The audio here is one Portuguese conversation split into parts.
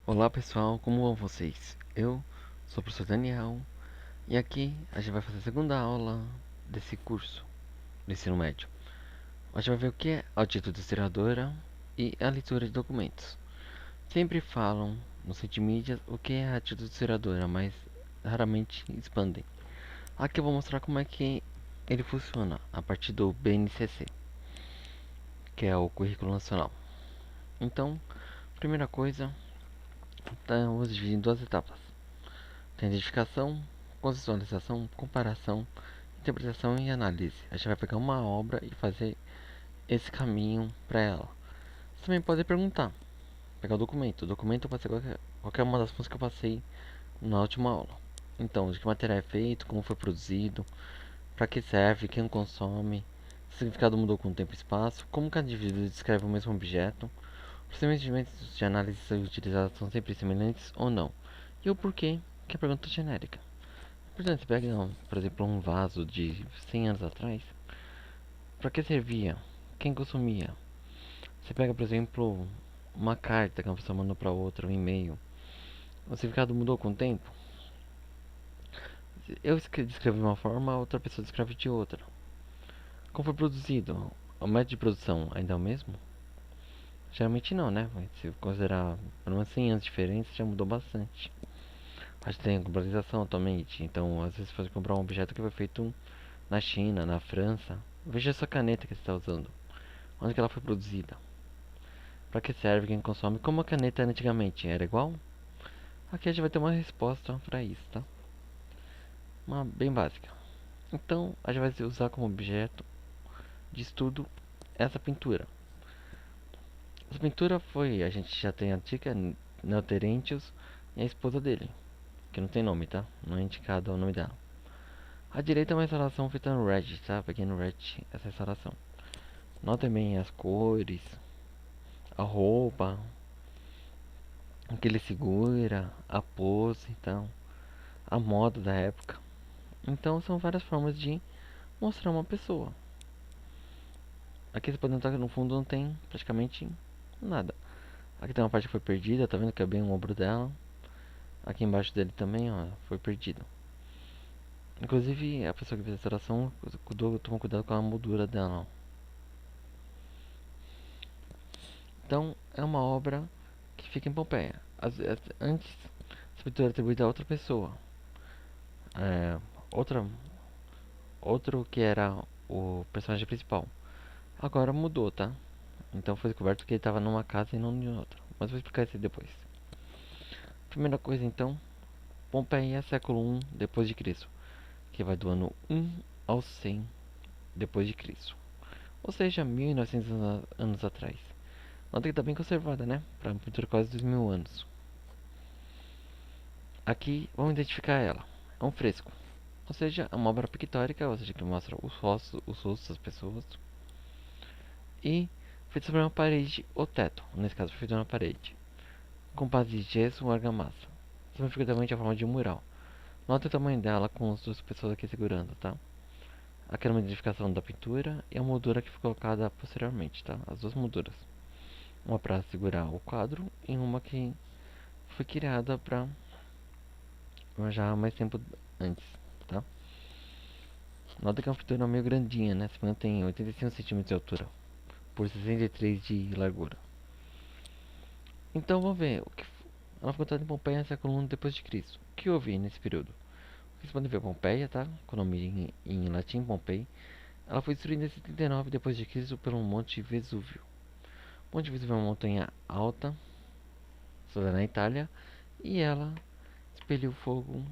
Olá pessoal, como vão vocês? Eu sou o professor Daniel e aqui a gente vai fazer a segunda aula desse curso do ensino médio. A gente vai ver o que é a autodestilradora e a leitura de documentos. Sempre falam no site mídia o que é a autodestilradora, mas raramente expandem. Aqui eu vou mostrar como é que ele funciona a partir do BNCC, que é o Currículo Nacional. Então, primeira coisa, vamos dividir em duas etapas. Tem identificação, contextualização, comparação, interpretação e análise. A gente vai pegar uma obra e fazer esse caminho para ela. Você também pode perguntar, pegar o documento. O documento pode ser qualquer uma das funções que eu passei na última aula. Então, de que material é feito, como foi produzido, para que serve, quem consome, se o significado mudou com o tempo e espaço, como cada indivíduo descreve o mesmo objeto, os procedimentos de análise utilizados são sempre semelhantes ou não, e o porquê, que é a pergunta genérica. Portanto, você pega, por exemplo, um vaso de 100 anos atrás, para que servia? Quem consumia? Você pega, por exemplo, uma carta que uma pessoa mandou para outra, um e-mail. O significado mudou com o tempo? Eu descrevo de uma forma, a outra pessoa descreve de outra. Como foi produzido? O método de produção ainda é o mesmo? Geralmente não, né? Mas se considerar pelo menos 100 anos diferentes, já mudou bastante. A gente tem a globalização atualmente, então às vezes você pode comprar um objeto que foi feito na China, na França. Veja essa caneta que você está usando. Onde que ela foi produzida? Para que serve, quem consome? Como a caneta antigamente era igual? Aqui a gente vai ter uma resposta para isso, tá? Uma bem básica. Então a gente vai usar como objeto de estudo essa pintura. Essa pintura foi, a gente já tem a antiga Neoterentius e a esposa dele, que não tem nome, tá? Não é indicado o nome dela. À direita é uma instalação feita no Reddit, tá? Peguei no Reddit essa instalação. Notem bem as cores, a roupa, o que ele segura, a pose, então, a moda da época. Então são várias formas de mostrar uma pessoa. Aqui você pode notar que no fundo não tem praticamente nada. Aqui tem uma parte que foi perdida, tá vendo que é bem o ombro dela. Aqui embaixo dele também, ó, foi perdido. Inclusive a pessoa que fez a restauração tomou cuidado com a moldura dela. Ó. Então é uma obra que fica em Pompeia. Antes, essa pintura era atribuída a outra pessoa. É, outra, outro que era o personagem principal. Agora mudou, tá? Então foi descoberto que ele estava numa casa e não em outra. Mas vou explicar isso depois. Primeira coisa então, Pompeia século I depois de Cristo, que vai do ano 1 ao 100 depois de Cristo. Ou seja, 1900 anos atrás. Nota que está bem conservada, né? Para uma pintura quase 2000 anos. Aqui vamos identificar ela. É um fresco. Ou seja, é uma obra pictórica, ou seja, que mostra os rostos das pessoas. E feito sobre uma parede ou teto. Nesse caso, foi feito na parede. Com base de gesso ou argamassa. Significativamente a forma de um mural. Nota o tamanho dela com as duas pessoas aqui segurando, tá? Aqui é uma identificação da pintura e a moldura que foi colocada posteriormente, tá? As duas molduras. Uma para segurar o quadro e uma que foi criada para já há mais tempo antes, tá? Nota que é uma pintura meio grandinha, né? Se mantém 85 centímetros de altura por 63 de largura. Então vamos ver o que ela foi contada em Pompeia no século I depois de Cristo. O que houve nesse período? Vocês podem ver Pompeia, tá? Com o nome em latim Pompei. Ela foi destruída em 79 depois de Cristo pelo Monte Vesúvio. O Monte Vesúvio é uma montanha alta, situada na Itália, e ela expeliu fogo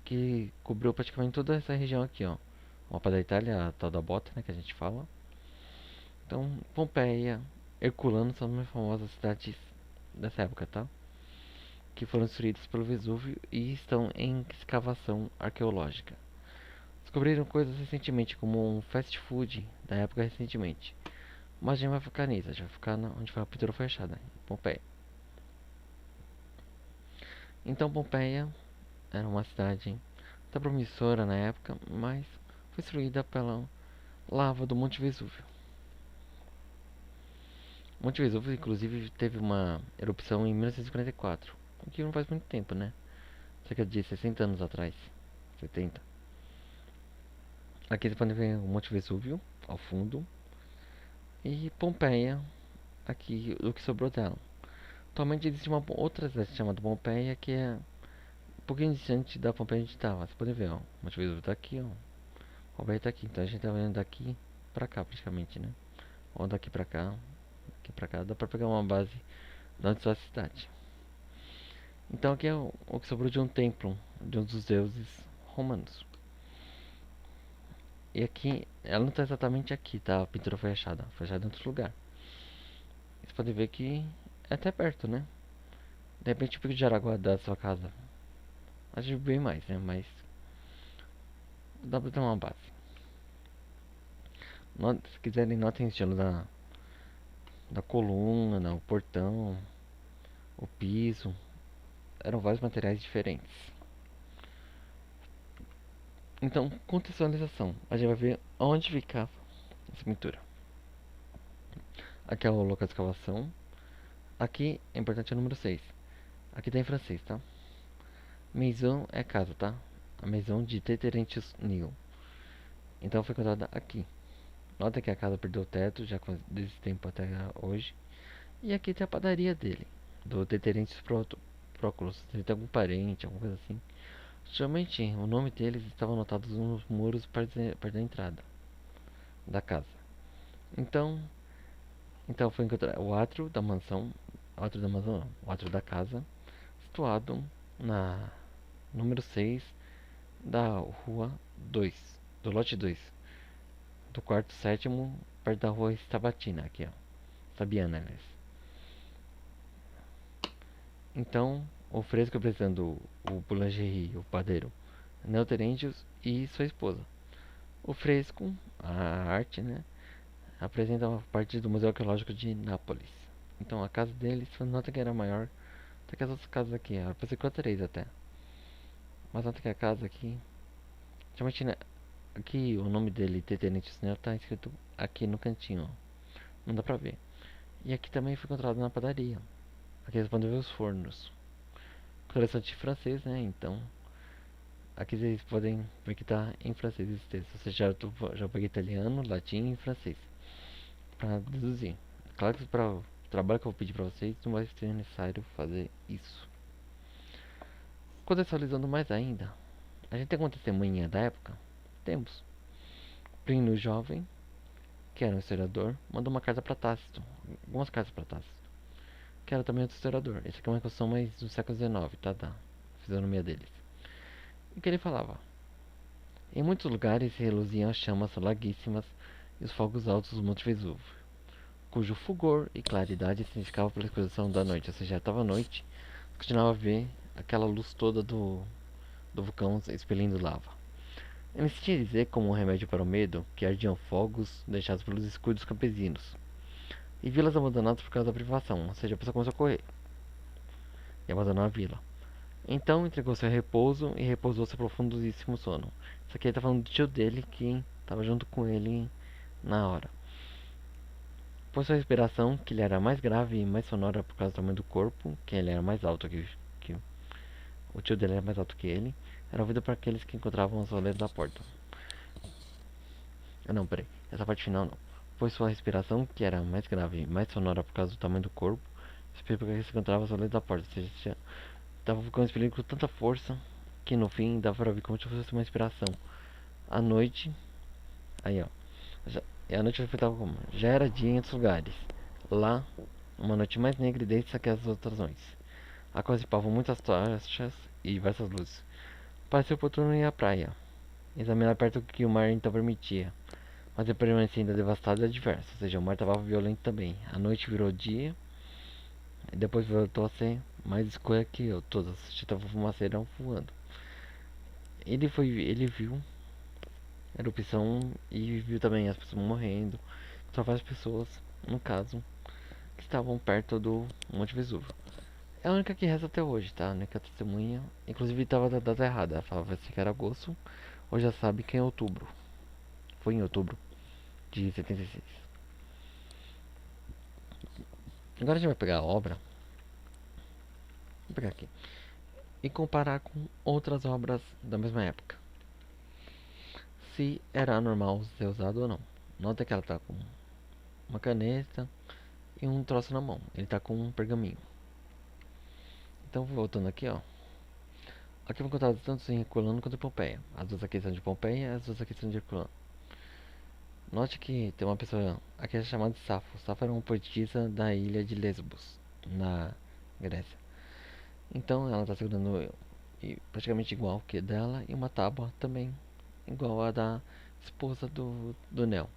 que cobriu praticamente toda essa região aqui, ó. O mapa da Itália, a tal da bota, né, que a gente fala. Então, Pompeia, Herculano são as mais famosas cidades dessa época, tá? Que foram destruídas pelo Vesúvio e estão em escavação arqueológica. Descobriram coisas recentemente, como um fast food da época recentemente. Mas a gente vai focar nisso, a gente vai ficar onde foi a pintura foi achada, em Pompeia. Então Pompeia era uma cidade até promissora na época, mas foi destruída pela lava do Monte Vesúvio. O Monte Vesúvio, inclusive, teve uma erupção em 1944. o que não faz muito tempo, né? Cerca de 60 anos atrás, 70. Aqui vocês podem ver o Monte Vesúvio ao fundo e Pompeia, aqui o que sobrou dela. Atualmente existe uma outra cidade chamada Pompeia, que é um pouquinho distante da Pompeia onde a gente estava. Vocês podem ver, ó, o Monte Vesúvio tá aqui, ó. Pompeia tá aqui, então a gente tá vendo daqui pra cá praticamente, né? Ou daqui pra cá, dá pra pegar uma base de onde está a cidade. Então aqui é o que sobrou de um templo de um dos deuses romanos. E aqui, ela não está exatamente aqui, tá? A pintura foi achada em outro lugar. Você pode ver que é até perto, né? De repente o Pico de Jaraguá da sua casa. Acho que bem mais, né? Mas dá pra ter uma base. Se quiserem, notem o estilo da coluna, o portão, o piso. Eram vários materiais diferentes. Então, contextualização. A gente vai ver onde ficava essa pintura. Aqui é o local de escavação. Aqui é importante o número 6. Aqui tá em francês, tá? Maison é casa, tá? A maison de Teterentius-Nil. Então foi encontrada aqui. Nota que a casa perdeu o teto já desse tempo até hoje. E aqui tem a padaria dele, do Teterentius Proculus. Ele tem algum parente, alguma coisa assim. Geralmente o nome deles estava anotado nos muros perto da entrada da casa. Então, então foi encontrado o átrio da mansão. O átrio da mansão não, o átrio da casa. Situado na número 6 da rua 2, do lote 2, do quarto sétimo, perto da rua Estabatina, aqui ó, Sabiana, aliás. Então, o fresco apresentando o Boulangerie, o padeiro, Neoterêndios e sua esposa. O fresco, a arte, né, apresenta uma parte do Museu Arqueológico de Nápoles. Então, a casa deles, nota que era maior do que as outras casas aqui, era pra ser 4 até. Mas nota que a casa aqui, geralmente, né, aqui o nome dele, Tenente Snell, tá escrito aqui no cantinho, ó. Não dá pra ver. E aqui também foi encontrado na padaria. Aqui vocês podem ver os fornos. Restaurante francês, né? Então, aqui vocês podem ver que tá em francês esse texto. Ou seja, já peguei italiano, latim e francês pra deduzir. Claro que para o trabalho que eu vou pedir pra vocês, não vai ser necessário fazer isso. Contextualizando mais ainda, a gente tem uma testemunha da época? Temos. Plínio Jovem, que era um historiador, mandou uma carta para Tácito, algumas cartas para Tácito, que era também outro historiador. Esse aqui é uma reconstrução mais do século XIX, tá? Da fisionomia deles. E que ele falava: em muitos lugares reluziam as chamas larguíssimas e os fogos altos do Monte Vesúvio, cujo fulgor e claridade se indicavam pela exposição da noite. Ou seja, já estava noite, continuava a ver aquela luz toda do vulcão expelindo lava. Eu me senti dizer, como um remédio para o medo, que ardiam fogos deixados pelos escudos campesinos e vilas abandonadas por causa da privação, ou seja, a pessoa começou a correr e abandonou a vila. Então entregou-se ao repouso e repousou seu profundíssimo sono. Isso aqui ele tá falando do tio dele que estava junto com ele na hora. Pois sua respiração, que lhe era mais grave e mais sonora por causa do tamanho do corpo, que ele era mais alto que o tio dele era mais alto que ele, era ouvida por aqueles que encontravam os roletos da porta. Ah, não, peraí. Essa parte final não. Pois sua respiração, que era mais grave e mais sonora por causa do tamanho do corpo, expeliu porque se encontrava aos olhos da porta. Ou seja, estava ficando expelido com tanta força que no fim dava para ouvir como se fosse uma inspiração. À noite, aí ó. E a noite refletava como? Já era dia em outros lugares. Lá, uma noite mais negra e densa que as outras noites. A qual zipavam muitas tochas e diversas luzes. Pareceu oportuno ir à praia, examinar perto o que o mar então permitia. Mas ele permanecia ainda devastado e adverso, ou seja, o mar estava violento também. A noite virou dia, e depois voltou a ser mais escura que eu, todas as estava fumaceirão voando. Ele viu a erupção e viu também as pessoas morrendo. Só várias pessoas, no caso, que estavam perto do Monte Vesúvio. É a única que resta até hoje, tá? A única testemunha. Inclusive estava da data errada, ela falava assim que era agosto, hoje já sabe que é outubro. Foi em outubro de 76. Agora a gente vai pegar a obra Vou pegar aqui. E comparar com outras obras da mesma época. Se era normal ser usado ou não. Nota que ela tá com uma caneta e um troço na mão. Ele tá com um pergaminho. Então, voltando aqui, ó. Aqui vão contar tanto em Herculano quanto em Pompeia. As duas aqui são de Pompeia e as duas aqui são de Herculano. Note que tem uma pessoa aqui é chamada de Safo. Safo era uma poetisa da ilha de Lesbos, na Grécia. Então ela está segurando praticamente igual que dela e uma tábua também igual a da esposa do Neo.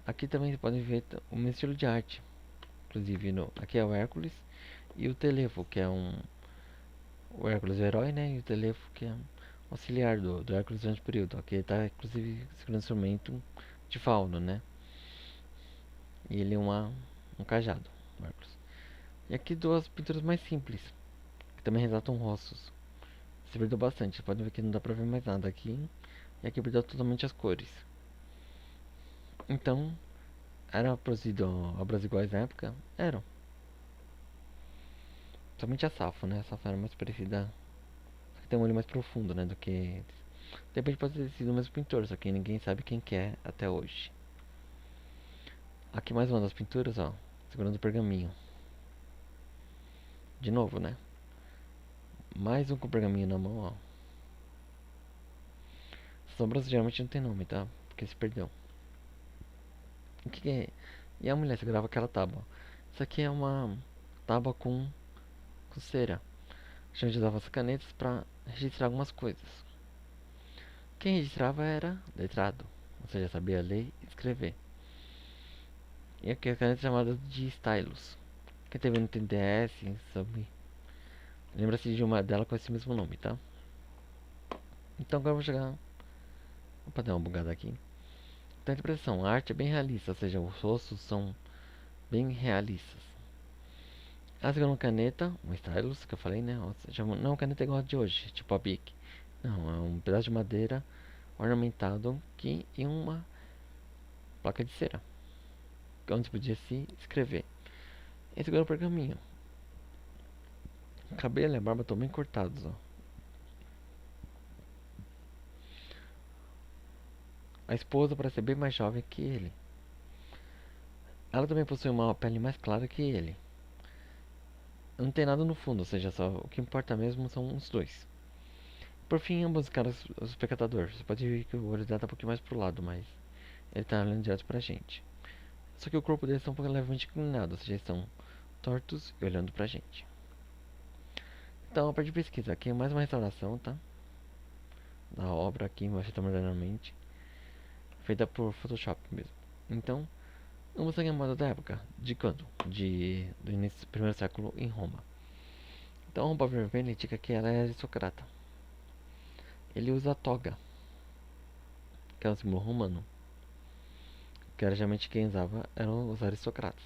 Aqui também você pode ver o mesmo estilo de arte. Inclusive aqui é o Hércules e o Telefo, que é o Hércules é o herói, né? E o Telefo que é um auxiliar do Hércules durante o período. Aqui ele está inclusive segurando um instrumento de fauno, né? E ele é um cajado, o Hércules. E aqui duas pinturas mais simples, que também retratam rostos. Se perdeu bastante, você pode ver que não dá pra ver mais nada aqui. E aqui perdeu totalmente as cores. Então, era produzido obras iguais na época? Eram. Somente a Safo, né? A Safo era mais parecida. Só que tem um olho mais profundo, né? Do que eles. De repente pode ter sido o mesmo pintor, só que ninguém sabe quem que é até hoje. Aqui mais uma das pinturas, ó. Segurando o pergaminho. De novo, né? Mais um com o pergaminho na mão, ó. As obras geralmente não tem nome, tá? Porque se perdeu. O que é? E a mulher segurava aquela tábua. Isso aqui é uma tábua com cera. A gente usava as canetas para registrar algumas coisas. Quem registrava era letrado, ou seja, sabia ler e escrever. E aqui a caneta chamada de stylus. Quem teve no TDS, sabe? Lembra-se de uma dela com esse mesmo nome, tá? Então agora eu vou chegar. Opa, dar uma bugada aqui. Então a interpretação, a arte é bem realista, ou seja, os rostos são bem realistas. Ela segura uma caneta, um stylus, que eu falei, né? Ou seja, não é uma caneta igual a de hoje, tipo a Bic. Não, é um pedaço de madeira ornamentado que e uma placa de cera, onde podia se escrever. E segura o pergaminho. O cabelo e a barba estão bem cortados, ó. A esposa parece ser bem mais jovem que ele. Ela também possui uma pele mais clara que ele. Não tem nada no fundo, ou seja, só o que importa mesmo são os dois. Por fim, ambos caras, o espectador. Você pode ver que o olho dela tá um pouquinho mais pro lado, mas ele tá olhando direto pra gente. Só que o corpo deles está um pouco levemente inclinado, ou seja, eles estão tortos e olhando pra gente. Então, a parte de pesquisa aqui é mais uma restauração, tá? Da obra aqui, feita modernamente. Feita por Photoshop mesmo. Então, vamos seguir a moda da época. De quando? Do início do primeiro século em Roma. Então, a roupa vermelha indica que ela é aristocrata. Ele usa a toga, que é um símbolo romano. Que era geralmente quem usava eram os aristocratas.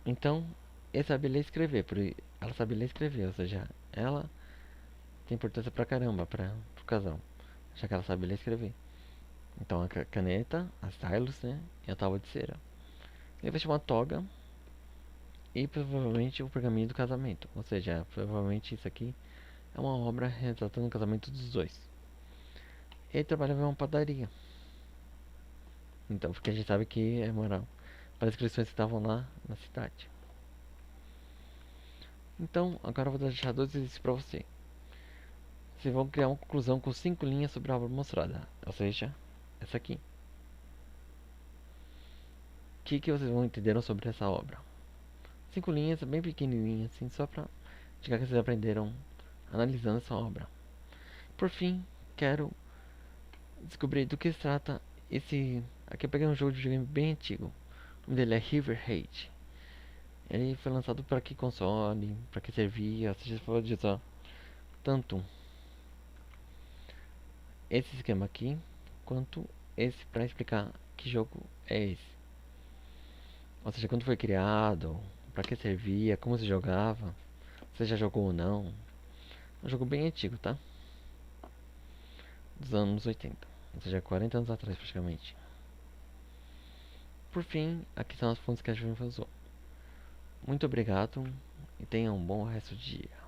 Então, ele sabe ler e escrever. Ela sabe ler e escrever, ou seja, ela tem importância pra caramba pro casal. Já que ela sabe ler e escrever. Então, a caneta, a stylus, né? E a tábua de cera. Ele vai chamar toga e provavelmente o pergaminho do casamento. Ou seja, provavelmente isso aqui é uma obra retratando o casamento dos dois. Ele trabalhava em uma padaria. Então, porque a gente sabe que é moral para as inscrições que estavam lá na cidade. Então, agora eu vou deixar dois exercícios para você. Vocês vão criar uma conclusão com 5 linhas sobre a obra mostrada. Ou seja, essa aqui. O que vocês vão entender sobre essa obra? 5 linhas, bem pequenininhas, assim, só para indicar que vocês aprenderam analisando essa obra. Por fim, quero descobrir do que se trata esse. Aqui eu peguei um jogo de videogame bem antigo. O nome dele é River Raid. Ele foi lançado para que console, para que servia, seja, você pode usar tanto esse esquema aqui, quanto esse para explicar que jogo é esse. Ou seja, quando foi criado, para que servia, como se jogava, se já jogou ou não. É um jogo bem antigo, tá? Dos anos 80, ou seja, 40 anos atrás praticamente. Por fim, aqui são as fontes que a gente usou. Muito obrigado e tenha um bom resto de dia.